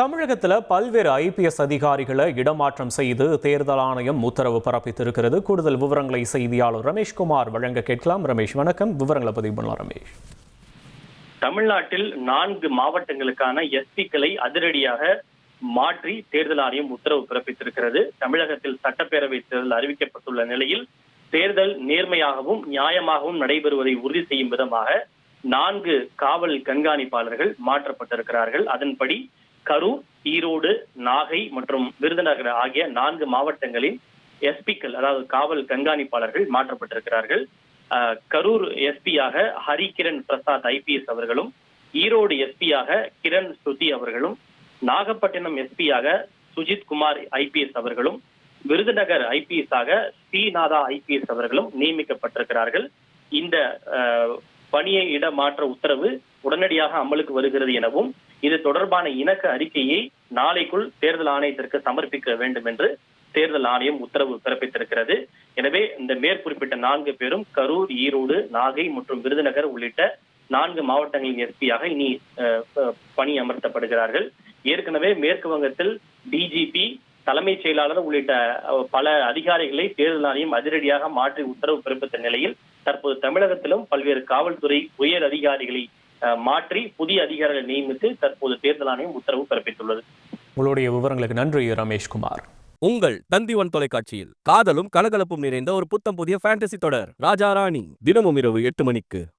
தமிழகத்தில் பல்வேறு ஐபிஎஸ் அதிகாரிகளை இடமாற்றம் செய்து தேர்தல் ஆணையம் உத்தரவு பிறப்பித்திருக்கிறது. கூடுதல் விவரங்களை செய்தியாளர் ரமேஷ்குமார் வழங்க கேட்கலாம். ரமேஷ், வணக்கம். விவரங்களை பதிவு பண்ணலாம். ரமேஷ், தமிழ்நாட்டில் 4 மாவட்டங்களுக்கான எஸ்பிக்களை அதிரடியாக மாற்றி தேர்தல் ஆணையம் உத்தரவு பிறப்பித்திருக்கிறது. தமிழகத்தில் சட்டப்பேரவை தேர்தல் அறிவிக்கப்பட்டுள்ள நிலையில் தேர்தல் நேர்மையாகவும் நியாயமாகவும் நடைபெறுவதை உறுதி செய்யும் விதமாக 4 காவல் கண்காணிப்பாளர்கள் மாற்றப்பட்டிருக்கிறார்கள். அதன்படி கரூர், ஈரோடு, நாகை மற்றும் விருதுநகர் ஆகிய 4 மாவட்டங்களில் எஸ்பிக்கள், அதாவது காவல் கண்காணிப்பாளர்கள் மாற்றப்பட்டிருக்கிறார்கள். கரூர் எஸ்பியாக ஹரிகிரண் பிரசாத் ஐபிஎஸ் அவர்களும், ஈரோடு எஸ்பியாக கிரண் ஸ்ருதி அவர்களும், நாகப்பட்டினம் எஸ்பியாக சுஜித் குமார் ஐபிஎஸ் அவர்களும், விருதுநகர் ஐபிஎஸ் ஆக ஸ்ரீநாதா ஐபிஎஸ் அவர்களும் நியமிக்கப்பட்டிருக்கிறார்கள். இந்த பணியை இடமாற்ற உத்தரவு உடனடியாக அமலுக்கு வருகிறது எனவும் இது தொடர்பான இணக்க அறிக்கையை நாளைக்குள் தேர்தல் ஆணையத்திற்கு சமர்ப்பிக்க வேண்டும் என்று தேர்தல் ஆணையம் உத்தரவு பிறப்பித்திருக்கிறது. எனவே இந்த மேற்குறிப்பிட்ட 4 பேரும் கரூர், ஈரோடு, நாகை மற்றும் விருதுநகர் உள்ளிட்ட 4 மாவட்டங்களின் எஸ்பியாக இனி பணி அமர்த்தப்படுகிறார்கள். ஏற்கனவே மேற்கு வங்கத்தில் டிஜிபி, தலைமைச் செயலாளர் உள்ளிட்ட பல அதிகாரிகளை தேர்தல் ஆணையம் அதிரடியாக மாற்றி உத்தரவு பிறப்பித்த நிலையில் தற்போது தமிழகத்திலும் பல்வேறு காவல்துறை உயர் அதிகாரிகளை மாற்றி புதிய அதிகாரிகளை நியமித்து தற்போது தேர்தல் ஆணையம் உத்தரவு பிறப்பித்துள்ளது. உங்களுடைய விவரங்களுக்கு நன்றி ரமேஷ்குமார். உங்கள் தந்தி ஒன் தொலைக்காட்சியில் காதலும் கலகலப்பும் நிறைந்த ஒரு புத்தம் புதிய ஃபேண்டசி தொடர் ராஜா ராணி தினமும் இரவு 8 மணிக்கு.